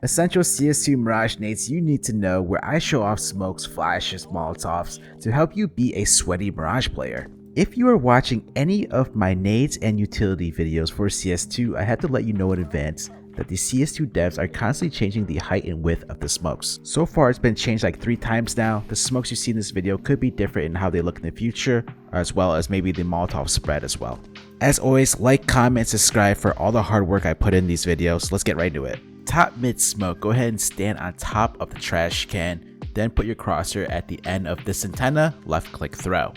Essential CS2 Mirage Nades you need to know, where I show off smokes, flashes, Molotovs to help you be a sweaty Mirage player. If you are watching any of my Nades and utility videos for CS2, I have to let you know in advance that the CS2 devs are constantly changing the height and width of the smokes. So far it's been changed like 3 times now. The smokes you see in this video could be different in how they look in the future, as well as maybe the Molotov spread as well. As always, like, comment, subscribe for all the hard work I put in these videos. Let's get right into it. Top mid smoke, go ahead and stand on top of the trash can, then put your crosshair at the end of this antenna, left click throw.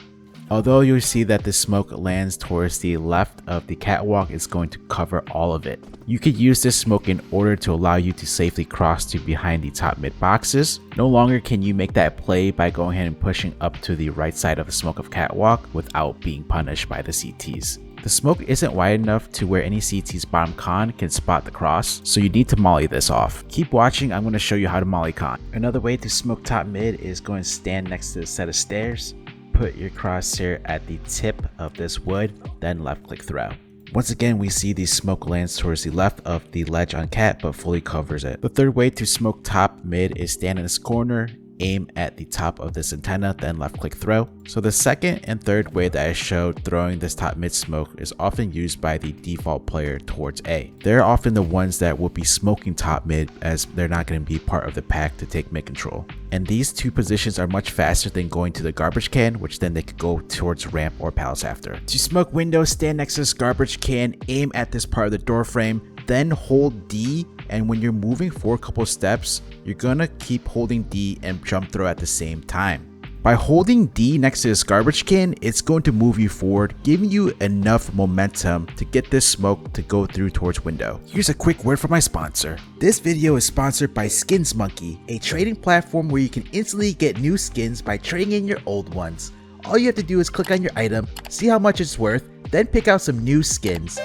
Although you'll see that the smoke lands towards the left of the catwalk, it's going to cover all of it. You could use this smoke in order to allow you to safely cross to behind the top mid boxes. No longer can you make that play by going ahead and pushing up to the right side of the smoke of catwalk without being punished by the CTs. The smoke isn't wide enough to where any CT's bottom con can spot the cross, so you need to molly this off. Keep watching, I'm going to show you how to molly con. Another way to smoke top mid is going to stand next to the set of stairs, put your crosshair at the tip of this wood, then left click throw. Once again, we see the smoke lands towards the left of the ledge on cat but fully covers it. The third way to smoke top mid is stand in this corner, aim at the top of this antenna, then left click throw. So the second and third way that I showed throwing this top mid smoke is often used by the default player towards A. They're often the ones that will be smoking top mid, as they're not going to be part of the pack to take mid control. And these two positions are much faster than going to the garbage can, which then they could go towards ramp or palace after. To smoke window, stand next to this garbage can, aim at this part of the door frame, then hold D, and when you're moving for a couple steps, you're gonna keep holding D and jump throw at the same time. By holding D next to this garbage can, it's going to move you forward, giving you enough momentum to get this smoke to go through towards window. Here's a quick word from my sponsor. This video is sponsored by Skins Monkey, a trading platform where you can instantly get new skins by trading in your old ones. All you have to do is click on your item, see how much it's worth, then pick out some new skins.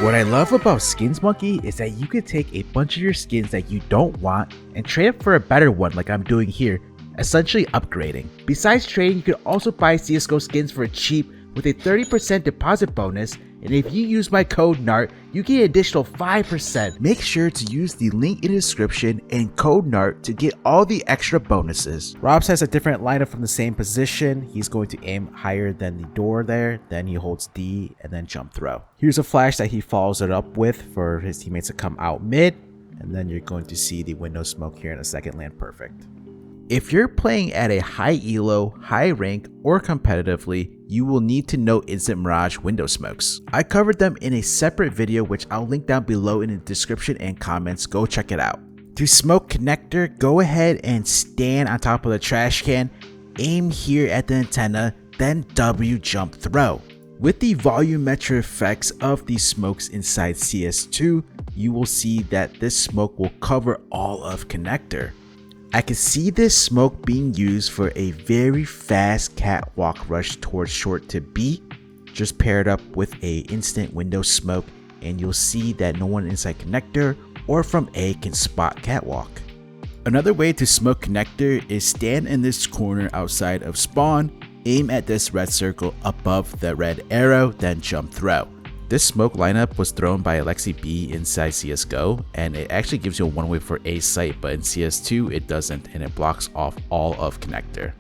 What I love about Skins Monkey is that you can take a bunch of your skins that you don't want and trade up for a better one, like I'm doing here, essentially upgrading. Besides trading, you can also buy CSGO skins for cheap with a 30% deposit bonus, and if you use my code NART, you get an additional 5%. Make sure to use the link in the description and code NART to get all the extra bonuses. Robs has a different lineup from the same position. He's going to aim higher than the door there, then he holds D and then jump throw. Here's a flash that he follows it up with for his teammates to come out mid, and then you're going to see the window smoke here in a second land perfect. If you're playing at a high elo, high rank, or competitively, you will need to know Instant Mirage window smokes. I covered them in a separate video, which I'll link down below in the description and comments. Go check it out. To smoke connector, go ahead and stand on top of the trash can, aim here at the antenna, then W jump throw. With the volumetric effects of these smokes inside CS2, you will see that this smoke will cover all of connector. I can see this smoke being used for a very fast catwalk rush towards short to B, just paired up with a instant window smoke, and you'll see that no one inside connector or from A can spot catwalk. Another way to smoke connector is stand in this corner outside of spawn, aim at this red circle above the red arrow, then jump throw. This smoke lineup was thrown by Alexi B inside CSGO, and it actually gives you a one-way for A site, but in CS2 it doesn't, and it blocks off all of connector.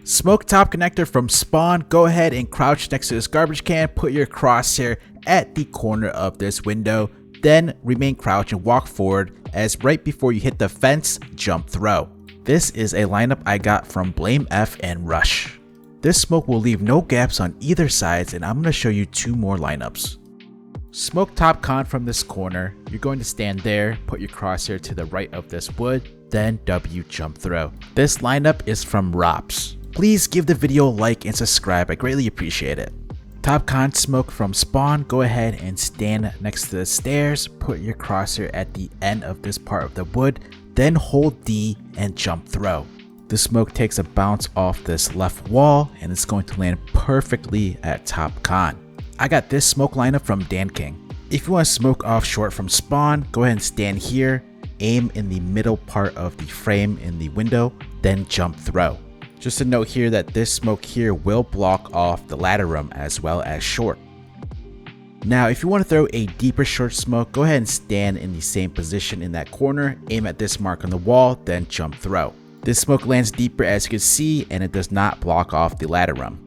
Smoke top connector from spawn, go ahead and crouch next to this garbage can, put your crosshair at the corner of this window, then remain crouched and walk forward, as right before you hit the fence, jump throw. This is a lineup I got from Blame F and Rush. This smoke will leave no gaps on either sides, and I'm going to show you 2 more lineups. Smoke top con from this corner, you're going to stand there, put your crosshair to the right of this wood, then W jump throw. This lineup is from Robs. Please give the video a like and subscribe, I greatly appreciate it. Top con smoke from spawn, go ahead and stand next to the stairs, put your crosshair at the end of this part of the wood, then hold D and jump throw. The smoke takes a bounce off this left wall and it's going to land perfectly at top con. I got this smoke lineup from Dan King. If you want to smoke off short from spawn, go ahead and stand here, aim in the middle part of the frame in the window, then jump throw. Just a note here that this smoke here will block off the ladder room as well as short. Now, if you want to throw a deeper short smoke, go ahead and stand in the same position in that corner, aim at this mark on the wall, then jump throw. This smoke lands deeper as you can see, and it does not block off the ladder run.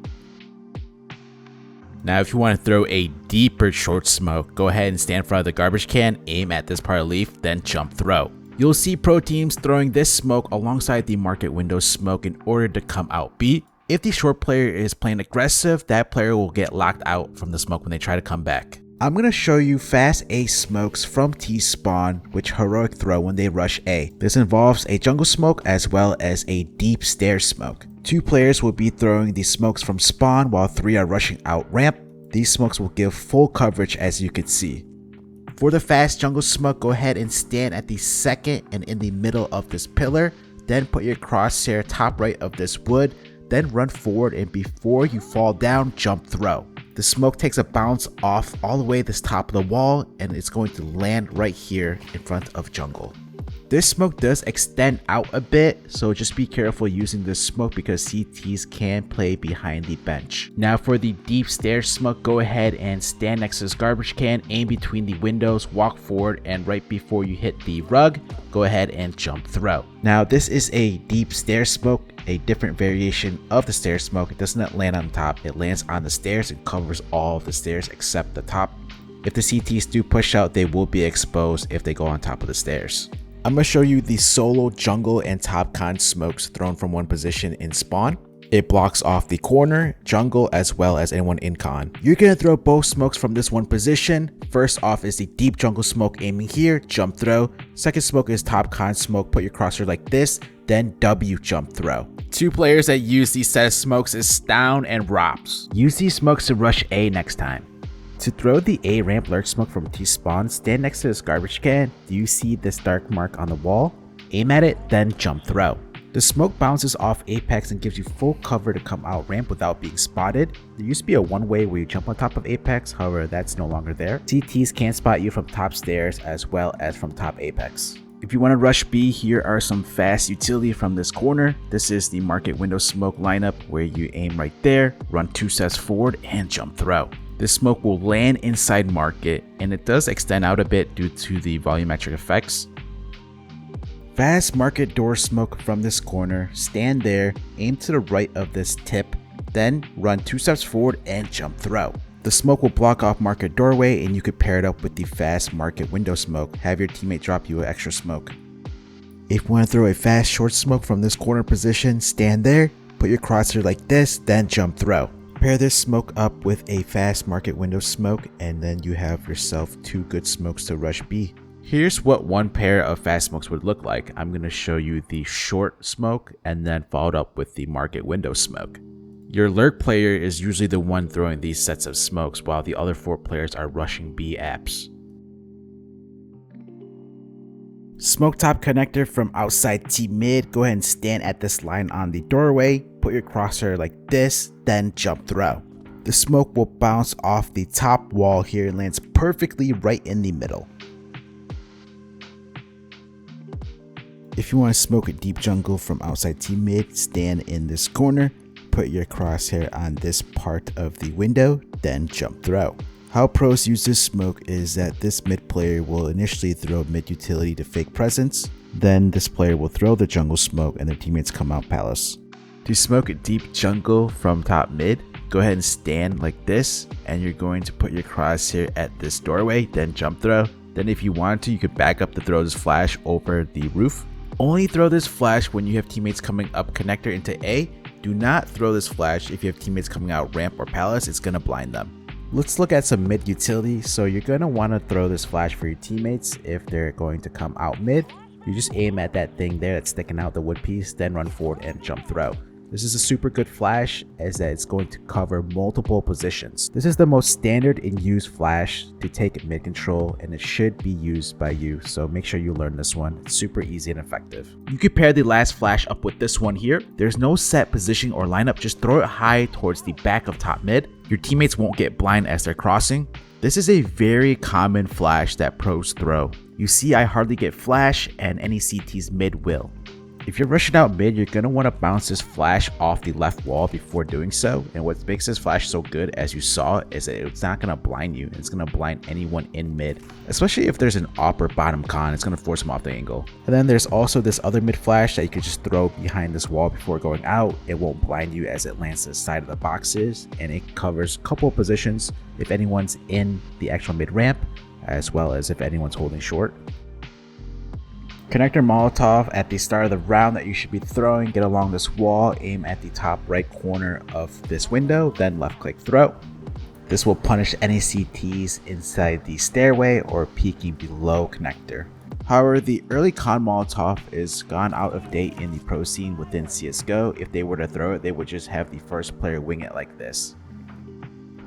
Now, if you want to throw a deeper short smoke, go ahead and stand in front of the garbage can, aim at this part of the leaf, then jump throw. You'll see pro teams throwing this smoke alongside the market window smoke in order to come out B. If the short player is playing aggressive, that player will get locked out from the smoke when they try to come back. I'm going to show you fast A smokes from T spawn, which heroic throw when they rush A. This involves a jungle smoke as well as a deep stair smoke. 2 players will be throwing the smokes from spawn while 3 are rushing out ramp. These smokes will give full coverage as you can see. For the fast jungle smoke, go ahead and stand at the second and in the middle of this pillar, then put your crosshair top right of this wood, then run forward, and before you fall down, jump throw. The smoke takes a bounce off all the way this top of the wall, and it's going to land right here in front of jungle. This smoke does extend out a bit, so just be careful using this smoke because CTs can play behind the bench. Now for the deep stair smoke, go ahead and stand next to this garbage can, aim between the windows, walk forward, and right before you hit the rug, go ahead and jump throw. Now this is a deep stair smoke, a different variation of the stair smoke. It does not land on top, it lands on the stairs and covers all of the stairs except the top. If the CTs do push out, they will be exposed if they go on top of the stairs. I'm going to show you the solo jungle and top con smokes thrown from one position in spawn. It blocks off the corner, jungle, as well as anyone in con. You're going to throw both smokes from this one position. First off is the deep jungle smoke aiming here, jump throw. Second smoke is top con smoke, put your crosshair like this, then W jump throw. 2 players that use these set of smokes is Stown and Rops. Use these smokes to rush A next time. To throw the A ramp lurk smoke from T spawn, stand next to this garbage can. Do you see this dark mark on the wall? Aim at it, then jump throw. The smoke bounces off Apex and gives you full cover to come out ramp without being spotted. There used to be a one-way where you jump on top of Apex, however that's no longer there. CTs can spot you from top stairs as well as from top Apex. If you want to rush B, here are some fast utility from this corner. This is the market window smoke lineup where you aim right there, run 2 steps forward, and jump throw. This smoke will land inside market, and it does extend out a bit due to the volumetric effects. Fast market door smoke from this corner, stand there, aim to the right of this tip, then run 2 steps forward and jump throw. The smoke will block off market doorway, and you could pair it up with the fast market window smoke, have your teammate drop you an extra smoke. If you want to throw a fast short smoke from this corner position, stand there, put your crosshair like this, then jump throw. Pair this smoke up with a fast market window smoke, and then you have yourself 2 good smokes to rush B. Here's what one pair of fast smokes would look like. I'm going to show you the short smoke and then followed up with the market window smoke. Your lurk player is usually the one throwing these sets of smokes while the other 4 players are rushing B apps. Smoke top connector from outside T mid, go ahead and stand at this line on the doorway, put your crosshair like this, then jump throw. The smoke will bounce off the top wall here and lands perfectly right in the middle. If you want to smoke a deep jungle from outside T mid, stand in this corner, put your crosshair on this part of the window, then jump throw. How pros use this smoke is that this mid player will initially throw mid utility to fake presence, then this player will throw the jungle smoke and their teammates come out palace. To smoke a deep jungle from top mid, go ahead and stand like this, and you're going to put your crosshair at this doorway, then jump throw. Then if you want to, you could back up to throw this flash over the roof. Only throw this flash when you have teammates coming up connector into A. Do not throw this flash if you have teammates coming out ramp or palace, it's going to blind them. Let's look at some mid utility. So you're going to want to throw this flash for your teammates if they're going to come out mid. You just aim at that thing there that's sticking out the wood piece, then run forward and jump throw. This is a super good flash as that it's going to cover multiple positions. This is the most standard in use flash to take mid control, and it should be used by you, so make sure you learn this one. It's super easy and effective. You can pair the last flash up with this one here. There's no set positioning or lineup, just throw it high towards the back of top mid. Your teammates won't get blind as they're crossing. This is a very common flash that pros throw. You see I hardly get flash, and any CTs mid will. If you're rushing out mid, you're going to want to bounce this flash off the left wall before doing so. And what makes this flash so good, as you saw, is that it's not going to blind you. It's going to blind anyone in mid, especially if there's an op or bottom con. It's going to force them off the angle. And then there's also this other mid flash that you could just throw behind this wall before going out. It won't blind you as it lands to the side of the boxes, and it covers a couple of positions if anyone's in the actual mid ramp, as well as if anyone's holding short. Connector Molotov at the start of the round that you should be throwing. Get along this wall, aim at the top right corner of this window, then left click throw. This will punish any CTs inside the stairway or peeking below connector. However, the early con Molotov is gone out of date in the pro scene within CSGO. If they were to throw it, they would just have the first player wing it like this.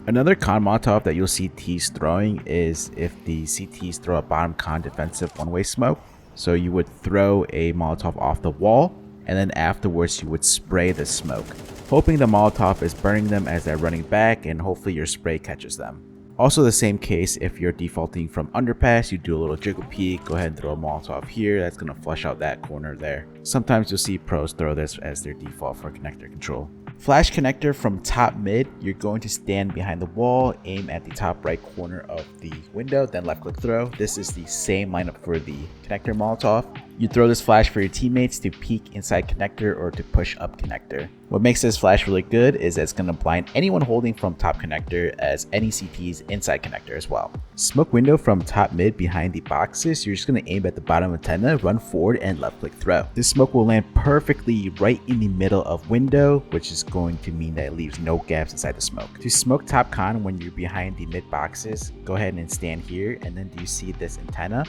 Another con Molotov that you'll see T's throwing is if the CTs throw a bottom con defensive one-way smoke. So you would throw a Molotov off the wall, and then afterwards you would spray the smoke, hoping the Molotov is burning them as they're running back, and hopefully your spray catches them. Also the same case if you're defaulting from underpass, you do a little jiggle peek, go ahead and throw a Molotov here, that's going to flush out that corner there. Sometimes you'll see pros throw this as their default for connector control. Flash connector from top mid, you're going to stand behind the wall, aim at the top right corner of the window, then left click throw. This is the same lineup for the connector Molotov. You throw this flash for your teammates to peek inside connector or to push up connector. What makes this flash really good is that it's going to blind anyone holding from top connector, as any CTs inside connector as well. Smoke window from top mid behind the boxes, you're just going to aim at the bottom antenna, run forward and left click throw. This smoke will land perfectly right in the middle of window, which is going to mean that it leaves no gaps inside the smoke. To smoke top con when you're behind the mid boxes, go ahead and stand here, and then do you see this antenna?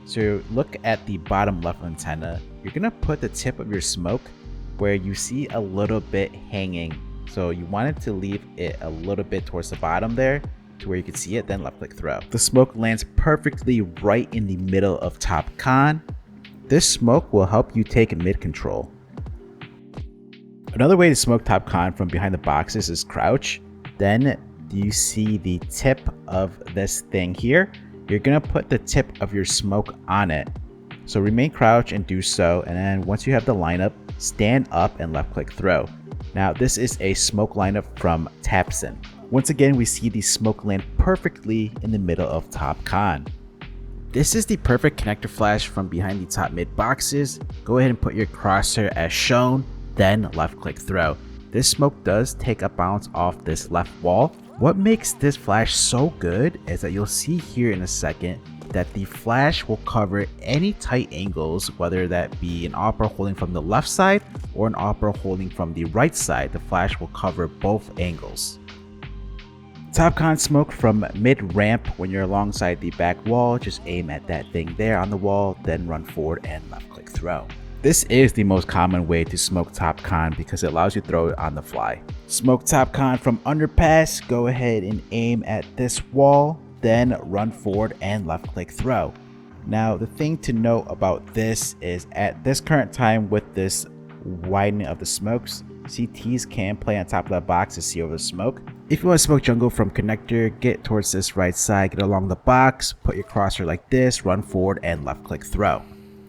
So look at the bottom left antenna. You're gonna put the tip of your smoke where you see a little bit hanging. So you wanted to leave it a little bit towards the bottom there to where you can see it, then left click throw. The smoke lands perfectly right in the middle of top con. This smoke will help you take mid control. Another way to smoke top con from behind the boxes is crouch. Then do you see the tip of this thing here? You're gonna put the tip of your smoke on it. So remain crouch and do so, and then once you have the lineup, stand up and left click throw. Now this is a smoke lineup from Tapson. Once again, we see the smoke land perfectly in the middle of top con. This is the perfect connector flash from behind the top mid boxes. Go ahead and put your crosshair as shown, then left click throw. This smoke does take a bounce off this left wall. What makes this flash so good is that you'll see here in a second that the flash will cover any tight angles, whether that be an opera holding from the left side or an opera holding from the right side. The flash will cover both angles. Top con smoke from mid ramp when you're alongside the back wall, just aim at that thing there on the wall, then run forward and left click throw. This is the most common way to smoke top con because it allows you to throw it on the fly. Smoke top con from underpass, go ahead and aim at this wall, then run forward and left click throw. Now the thing to note about this is at this current time with this widening of the smokes, CTs can play on top of that box to see over the smoke. If you want to smoke jungle from connector, get towards this right side, get along the box, put your crosshair like this, run forward and left click throw.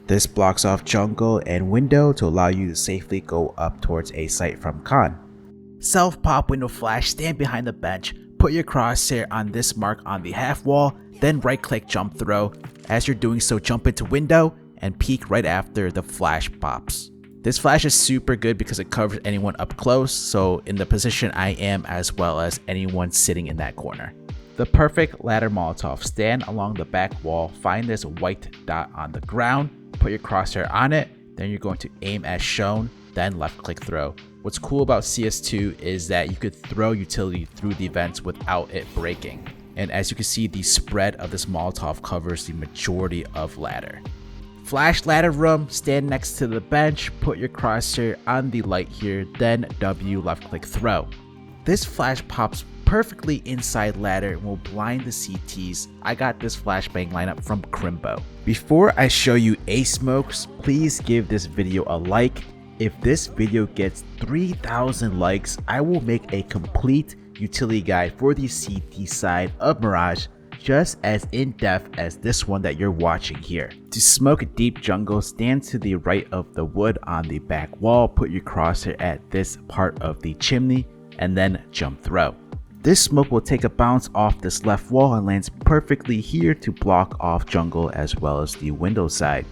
This blocks off jungle and window to allow you to safely go up towards a site from con. Self pop window flash, stand behind the bench, put your crosshair on this mark on the half wall, then right click jump throw. As you're doing so, jump into window and peek right after the flash pops. This flash is super good because it covers anyone up close, so in the position I am as well as anyone sitting in that corner. The perfect ladder Molotov, stand along the back wall, find this white dot on the ground, put your crosshair on it, then you're going to aim as shown, then left click throw. What's cool about CS2 is that you could throw utility through the vents without it breaking. And as you can see, the spread of this Molotov covers the majority of ladder. Flash ladder room, stand next to the bench, put your crosshair on the light here, then W left click throw. This flash pops perfectly inside ladder and will blind the CTs. I got this flashbang lineup from Crimbo. Before I show you ace smokes, please give this video a like. If this video gets 3,000 likes, I will make a complete utility guide for the CT side of Mirage just as in-depth as this one that you're watching here. To smoke a deep jungle, stand to the right of the wood on the back wall, put your crosshair at this part of the chimney, and then jump throw. This smoke will take a bounce off this left wall and lands perfectly here to block off jungle as well as the window side.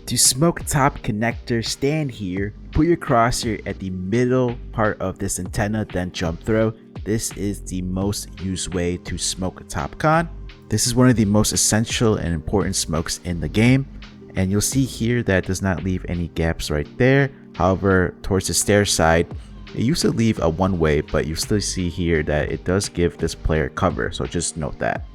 To smoke top connector, stand here, put your crosshair at the middle part of this antenna, then jump throw. This is the most used way to smoke a top con. This is one of the most essential and important smokes in the game, and you'll see here that it does not leave any gaps right there. However, towards the stair side, it used to leave a one way, but you still see here that it does give this player cover, so just note that.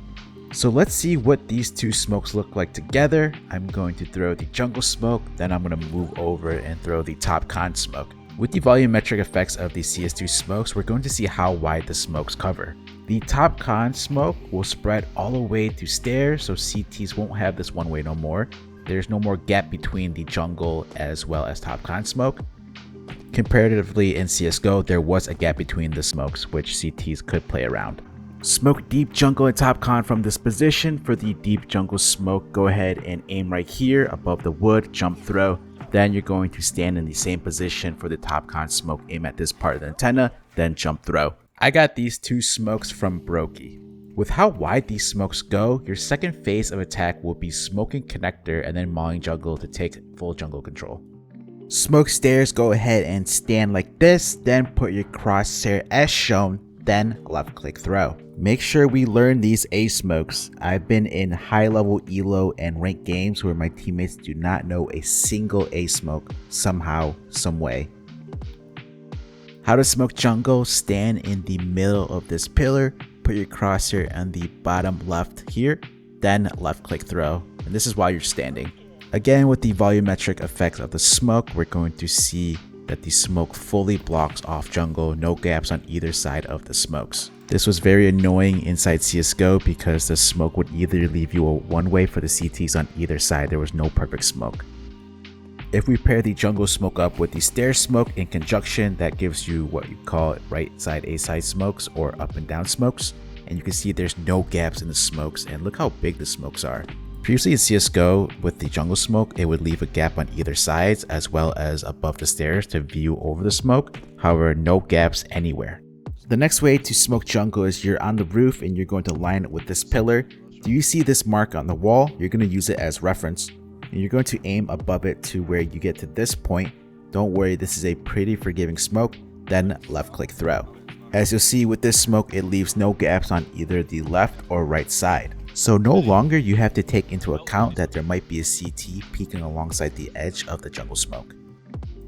So let's see what these two smokes look like together. I'm going to throw the jungle smoke, then I'm going to move over and throw the top con smoke. With the volumetric effects of the CS2 smokes, we're going to see how wide the smokes cover. The top con smoke will spread all the way to stairs, so CTs won't have this one way no more. There's no more gap between the jungle as well as top con smoke. Comparatively in CSGO, there was a gap between the smokes, which CTs could play around. Smoke deep jungle and top con from this position. For the deep jungle smoke, go ahead and aim right here above the wood, jump throw. Then you're going to stand in the same position for the top con smoke, aim at this part of the antenna, then jump throw. I got these two smokes from Brokey. With how wide these smokes go, your second phase of attack will be smoking connector and then mauling jungle to take full jungle control. Smoke stairs, go ahead and stand like this, then put your crosshair as shown, then left click throw. Make sure we learn these A smokes. I've been in high level elo and ranked games where my teammates do not know a single A smoke somehow, some way. How to smoke jungle, stand in the middle of this pillar, put your crosshair on the bottom left here, then left click throw. And this is while you're standing. Again, with the volumetric effects of the smoke, we're going to see that the smoke fully blocks off jungle, no gaps on either side of the smokes. This was very annoying inside CSGO because the smoke would either leave you a one way for the CTs on either side. There was no perfect smoke. If we pair the jungle smoke up with the stair smoke in conjunction, that gives you what you call right side A side smokes or up and down smokes. And you can see there's no gaps in the smokes, and look how big the smokes are. Previously in CSGO, with the jungle smoke, it would leave a gap on either sides as well as above the stairs to view over the smoke. However, no gaps anywhere. The next way to smoke jungle is you're on the roof and you're going to line it with this pillar. Do you see this mark on the wall? You're going to use it as reference. And you're going to aim above it to where you get to this point. Don't worry, this is a pretty forgiving smoke. Then left click throw. As you'll see with this smoke, it leaves no gaps on either the left or right side. So no longer you have to take into account that there might be a CT peeking alongside the edge of the jungle smoke.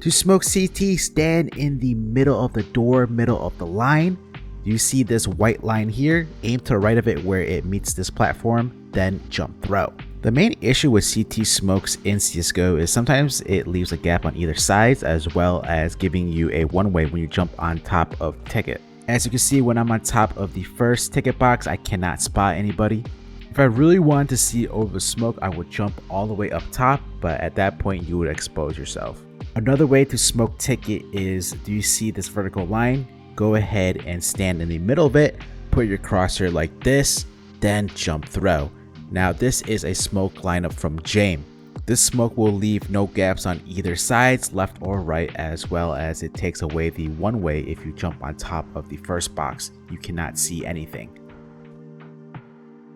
To smoke CT, stand in the middle of the door, middle of the line. You see this white line here, aim to the right of it where it meets this platform, then jump throw. The main issue with CT smokes in CSGO is sometimes it leaves a gap on either sides as well as giving you a one way when you jump on top of ticket. As you can see, when I'm on top of the first ticket box, I cannot spot anybody. If I really wanted to see over the smoke, I would jump all the way up top, but at that point you would expose yourself. Another way to smoke ticket is, do you see this vertical line? Go ahead and stand in the middle of it, put your crosshair like this, then jump throw. Now this is a smoke lineup from Jame. This smoke will leave no gaps on either sides, left or right, as well as it takes away the one way if you jump on top of the first box. You cannot see anything.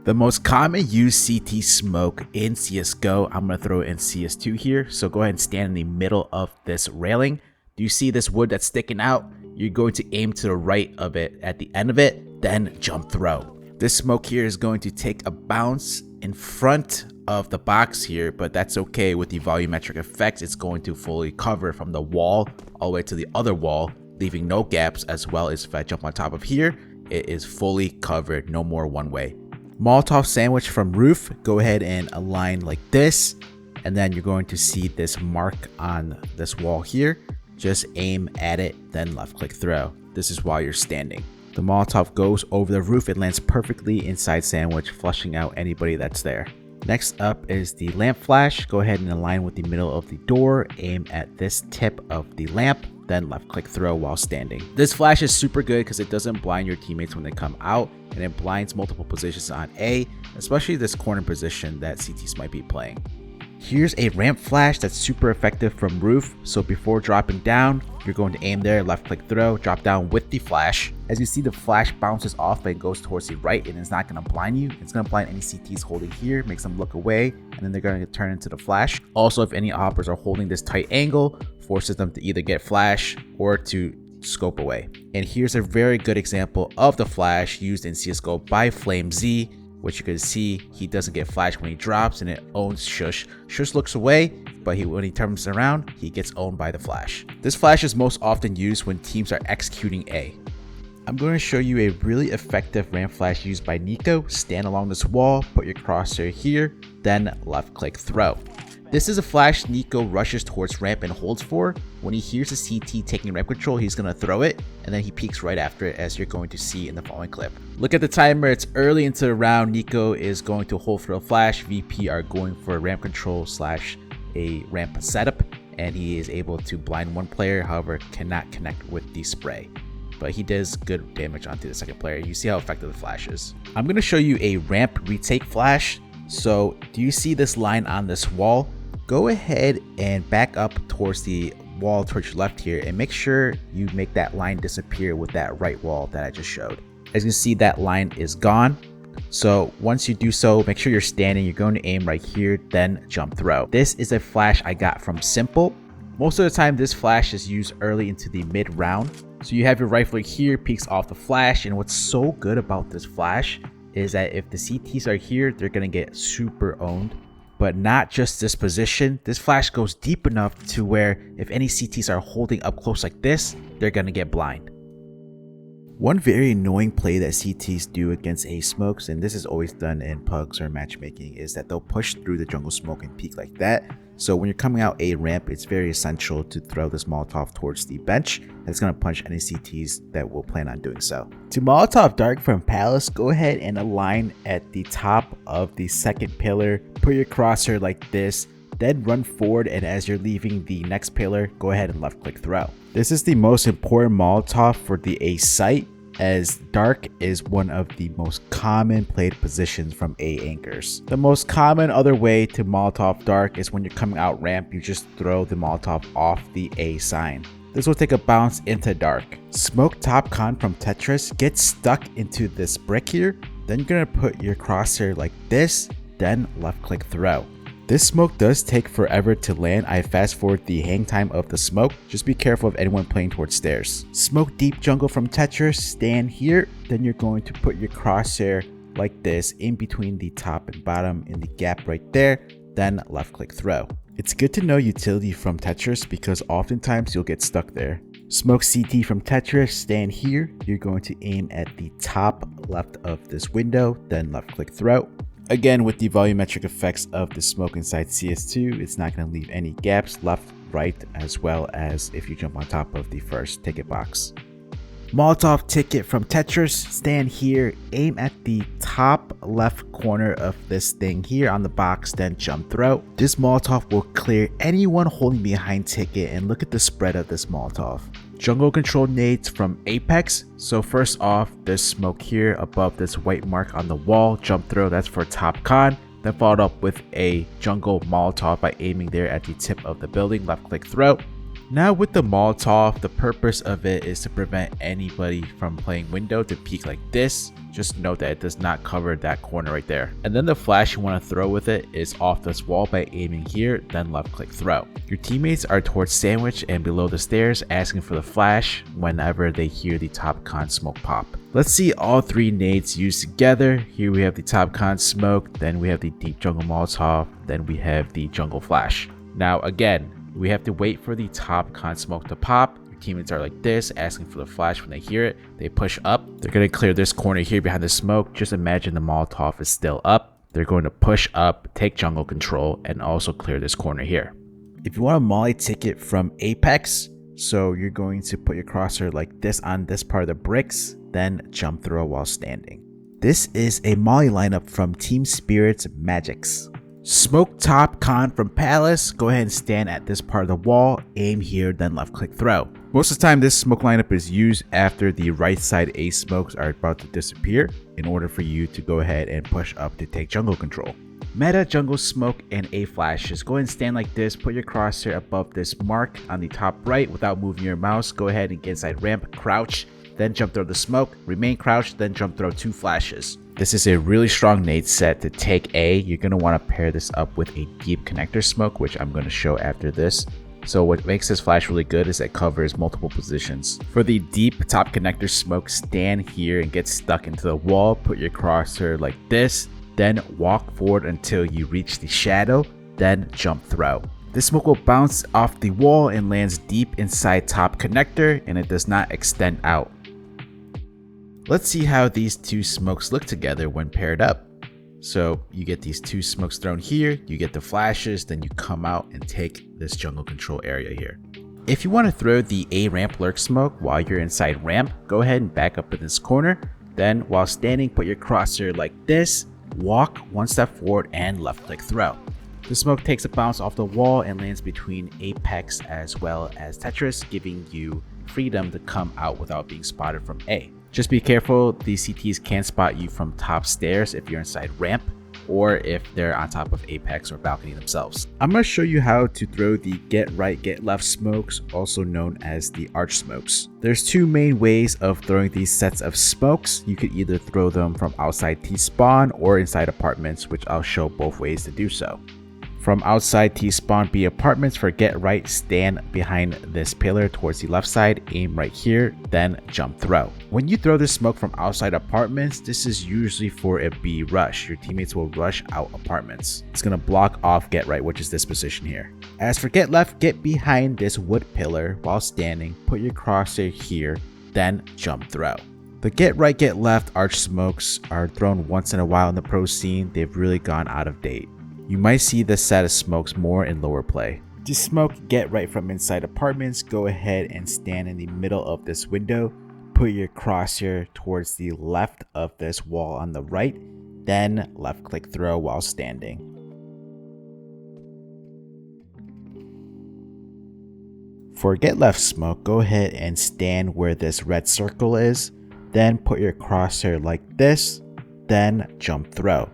The most common used CT smoke in CSGO, I'm going to throw it in CS2 here. So go ahead and stand in the middle of this railing. Do you see this wood that's sticking out? You're going to aim to the right of it at the end of it, then jump throw. This smoke here is going to take a bounce in front of the box here, but that's okay. With the volumetric effects, it's going to fully cover from the wall all the way to the other wall, leaving no gaps, as well as if I jump on top of here, it is fully covered, no more one way. Molotov sandwich from roof, go ahead and align like this, and then you're going to see this mark on this wall here. Just aim at it, then left click throw. This is while you're standing. The Molotov goes over the roof, it lands perfectly inside sandwich, flushing out anybody that's there. Next up is the lamp flash. Go ahead and align with the middle of the door, aim at this tip of the lamp, then left click throw while standing. This flash is super good because it doesn't blind your teammates when they come out, and it blinds multiple positions on A, especially this corner position that CTs might be playing. Here's a ramp flash that's super effective from roof. So before dropping down, you're going to aim there, left click throw, drop down with the flash. As you see, the flash bounces off and goes towards the right, and it's not going to blind you. It's going to blind any CTs holding here, makes them look away, and then they're going to turn into the flash. Also, if any hoppers are holding this tight angle, forces them to either get flash or to scope away. And here's a very good example of the flash used in CSGO by FlameZ, which you can see he doesn't get flashed when he drops, and it owns Shush. Shush looks away, but when he turns around, he gets owned by the flash. This flash is most often used when teams are executing A. I'm going to show you a really effective ramp flash used by Nico. Stand along this wall, put your crosshair here, then left click throw. This is a flash Nico rushes towards ramp and holds for. When he hears a CT taking ramp control, he's going to throw it, and then he peeks right after it, as you're going to see in the following clip. Look at the timer, it's early into the round. Nico is going to hold for a flash. VP are going for a ramp control slash a ramp setup, and he is able to blind one player, however cannot connect with the spray. But he does good damage onto the second player. You see how effective the flash is. I'm going to show you a ramp retake flash. So do you see this line on this wall? Go ahead and back up towards the wall towards your left here, and make sure you make that line disappear with that right wall that I just showed. As you can see, that line is gone. So once you do so, make sure you're standing. You're going to aim right here, then jump throw. This is a flash I got from Simple. Most of the time, this flash is used early into the mid round. So you have your rifle here, peeks off the flash, and what's so good about this flash is that if the CTs are here, they're going to get super owned. But not just this position, this flash goes deep enough to where if any CTs are holding up close like this, they're gonna get blind. One very annoying play that CTs do against A smokes, and this is always done in pugs or matchmaking, is that they'll push through the jungle smoke and peek like that. So when you're coming out A ramp, it's very essential to throw this Molotov towards the bench. That's going to punch any CTs that will plan on doing so. To Molotov Dark from Palace, go ahead and align at the top of the second pillar. Put your crosshair like this, then run forward, and as you're leaving the next pillar, go ahead and left click throw. This is the most important Molotov for the A site, as Dark is one of the most common played positions from A anchors. The most common other way to Molotov Dark is when you're coming out ramp, you just throw the Molotov off the A sign. This will take a bounce into Dark. Smoke top con from Tetris, get stuck into this brick here, then you're gonna put your crosshair like this, then left click throw. This smoke does take forever to land. I fast forward the hang time of the smoke. Just be careful of anyone playing towards stairs. Smoke deep jungle from Tetris, stand here, then you're going to put your crosshair like this in between the top and bottom in the gap right there, then left click throw. It's good to know utility from Tetris because oftentimes you'll get stuck there. Smoke CT from Tetris, stand here, you're going to aim at the top left of this window, then left click throw. Again, with the volumetric effects of the smoke inside CS2, it's not going to leave any gaps left, right, as well as if you jump on top of the first ticket box. Molotov ticket from Tetris, stand here, aim at the top left corner of this thing here on the box, then jump throw. This Molotov will clear anyone holding behind ticket, and look at the spread of this Molotov. Jungle control nades from Apex. So first off, there's smoke here above this white mark on the wall, jump throw, that's for top con. Then followed up with a jungle Molotov by aiming there at the tip of the building, left click throw. Now with the Molotov, the purpose of it is to prevent anybody from playing window to peek like this. Just note that it does not cover that corner right there. And then the flash you want to throw with it is off this wall by aiming here, then left click throw. Your teammates are towards sandwich and below the stairs asking for the flash whenever they hear the top con smoke pop. Let's see all three nades used together. Here we have the top con smoke, then we have the deep jungle Molotov, then we have the jungle flash. Now again, we have to wait for the top con smoke to pop. Your teammates are like this, asking for the flash. When they hear it, they push up. They're going to clear this corner here behind the smoke. Just imagine the Molotov is still up. They're going to push up, take jungle control, and also clear this corner here. If you want a molly ticket from Apex, so you're going to put your crosshair like this on this part of the bricks, then jump throw while standing. This is a molly lineup from Team Spirit's Magics. Smoke top con from Palace, go ahead and stand at this part of the wall, aim here, then left click throw. Most of the time this smoke lineup is used after the right side A smokes are about to disappear in order for you to go ahead and push up to take jungle control. Meta jungle smoke and A flashes. Go ahead and stand like this, put your crosshair above this mark on the top right without moving your mouse. Go ahead and get inside ramp, crouch, then jump throw the smoke, remain crouched, then jump throw 2 flashes. This is a really strong nade set to take A. You're going to want to pair this up with a deep connector smoke, which I'm going to show after this. So what makes this flash really good is it covers multiple positions. For the deep top connector smoke, stand here and get stuck into the wall, put your crosshair like this, then walk forward until you reach the shadow, then jump throw. This smoke will bounce off the wall and lands deep inside top connector, and it does not extend out. Let's see how these two smokes look together when paired up. So you get these two smokes thrown here, you get the flashes, then you come out and take this jungle control area here. If you want to throw the A ramp lurk smoke while you're inside ramp, go ahead and back up in this corner. Then while standing, put your crosshair like this, walk 1 step forward and left click throw. The smoke takes a bounce off the wall and lands between Apex as well as Tetris, giving you freedom to come out without being spotted from A. Just be careful, these CTs can spot you from top stairs if you're inside ramp, or if they're on top of Apex or balcony themselves. I'm going to show you how to throw the get right, get left smokes, also known as the arch smokes. There's 2 main ways of throwing these sets of smokes. You could either throw them from outside T-spawn or inside apartments, which I'll show both ways to do so. From outside T-spawn B apartments, for get right, stand behind this pillar towards the left side, aim right here, then jump throw. When you throw this smoke from outside apartments, this is usually for a B rush. Your teammates will rush out apartments. It's going to block off get right, which is this position here. As for get left, get behind this wood pillar while standing, put your crosshair here, then jump throw. The get right, get left arch smokes are thrown once in a while in the pro scene. They've really gone out of date. You might see this set of smokes more in lower play. To smoke get right from inside apartments, go ahead and stand in the middle of this window. Put your crosshair towards the left of this wall on the right, then left click throw while standing. For get left smoke, go ahead and stand where this red circle is, then put your crosshair like this, then jump throw.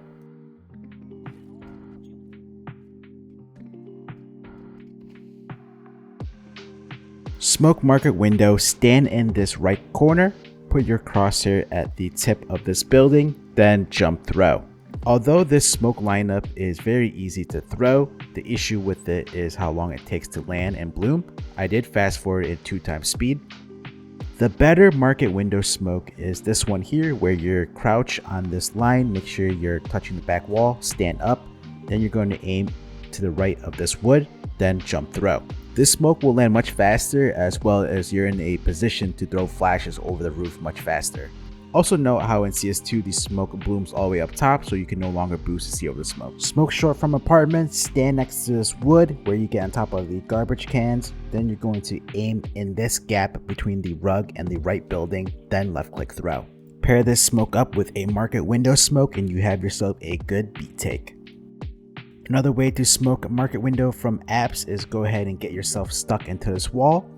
Smoke market window, stand in this right corner, put your crosshair at the tip of this building, then jump throw. Although this smoke lineup is very easy to throw, the issue with it is how long it takes to land and bloom. I did fast forward at 2 times speed. The better market window smoke is this one here, where you're crouch on this line, make sure you're touching the back wall, stand up, then you're going to aim to the right of this wood, then jump throw. This smoke will land much faster, as well as you're in a position to throw flashes over the roof much faster. Also note how in CS2 the smoke blooms all the way up top, so you can no longer boost to see over the smoke. Smoke short from apartments, stand next to this wood where you get on top of the garbage cans. Then you're going to aim in this gap between the rug and the right building, then left click throw. Pair this smoke up with a market window smoke and you have yourself a good beat take. Another way to smoke market window from apps is go ahead and get yourself stuck into this wall.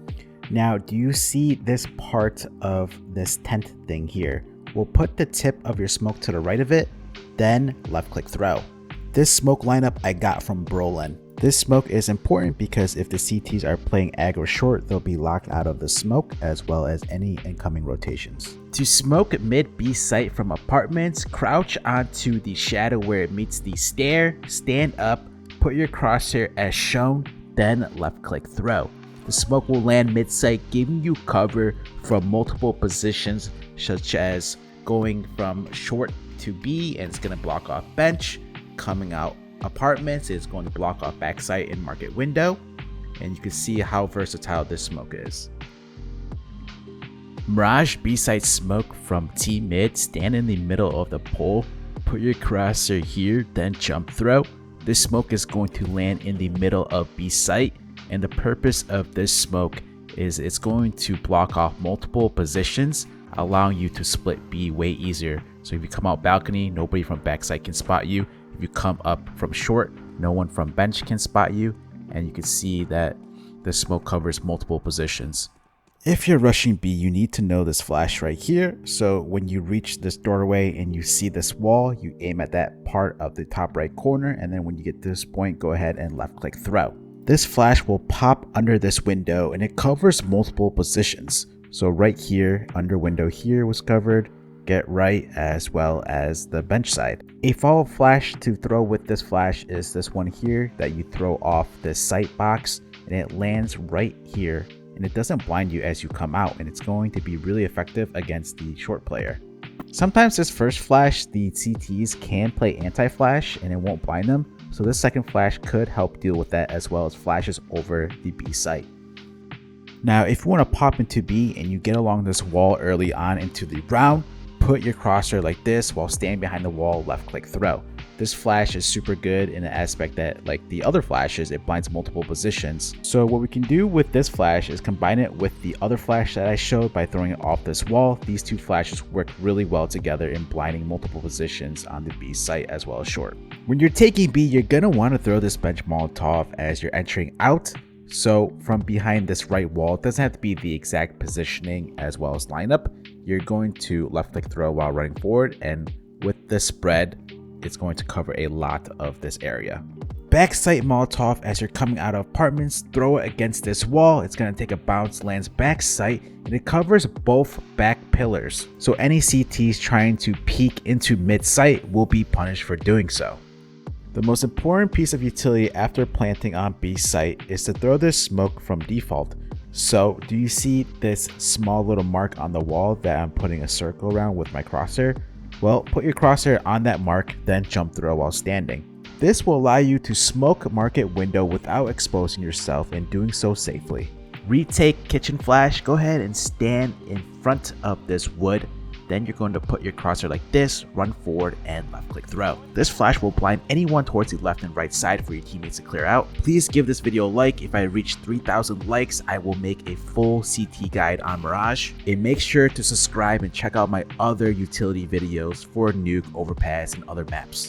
Now, do you see this part of this tent thing here? We'll put the tip of your smoke to the right of it, then left click throw. This smoke lineup I got from Brolin. This smoke is important because if the CTs are playing aggro short, they'll be locked out of the smoke as well as any incoming rotations. To smoke mid B site from apartments, crouch onto the shadow where it meets the stair, stand up, put your crosshair as shown, then left click throw. The smoke will land mid site, giving you cover from multiple positions, such as going from short to B, and it's going to block off bench. Coming out apartments, it's going to block off backside and market window, and you can see how versatile this smoke is. Mirage B-side smoke from T mid, stand in the middle of the pole, put your crosshair here, then jump throw. This smoke is going to land in the middle of B site, and the purpose of this smoke is it's going to block off multiple positions, allowing you to split B way easier. So if you come out balcony, nobody from backside can spot you. If If you come up from short, no one from bench can spot you, and you can see that the smoke covers multiple positions. If you're rushing B, you need to know this flash right here. So when you reach this doorway and you see this wall, you aim at that part of the top right corner, and then when you get to this point, go ahead and left click throw. This flash will pop under this window and it covers multiple positions. So right here, under window here was covered, get right, as well as the bench side. A follow flash to throw with this flash is this one here that you throw off this sight box, and it lands right here, and it doesn't blind you as you come out, and it's going to be really effective against the short player. Sometimes this first flash, the CTs can play anti-flash and it won't blind them, so this second flash could help deal with that, as well as flashes over the B site. Now if you want to pop into B and you get along this wall early on into the round, put your crosshair like this while standing behind the wall, left click throw. This flash is super good in the aspect that, like the other flashes, it blinds multiple positions. So what we can do with this flash is combine it with the other flash that I showed by throwing it off this wall. These two flashes work really well together in blinding multiple positions on the B site as well as short. When you're taking B, you're gonna want to throw this bench Molotov as you're entering out. So from behind this right wall, it doesn't have to be the exact positioning as well as lineup. You're going to left click throw while running forward, and with this spread, it's going to cover a lot of this area. Backside Molotov as you're coming out of apartments, throw it against this wall. It's going to take a bounce, lands backside, and it covers both back pillars. So any CTs trying to peek into mid site will be punished for doing so. The most important piece of utility after planting on B site is to throw this smoke from default. So do you see this small little mark on the wall that I'm putting a circle around with my crosshair? Well, put your crosshair on that mark, then jump throw while standing. This will allow you to smoke market window without exposing yourself and doing so safely. Retake kitchen flash, go ahead and stand in front of this wood. Then you're going to put your crosshair like this, run forward, and left click throw. This flash will blind anyone towards the left and right side for your teammates to clear out. Please give this video a like. If I reach 3,000 likes, I will make a full CT guide on Mirage. And make sure to subscribe and check out my other utility videos for nuke, overpass, and other maps.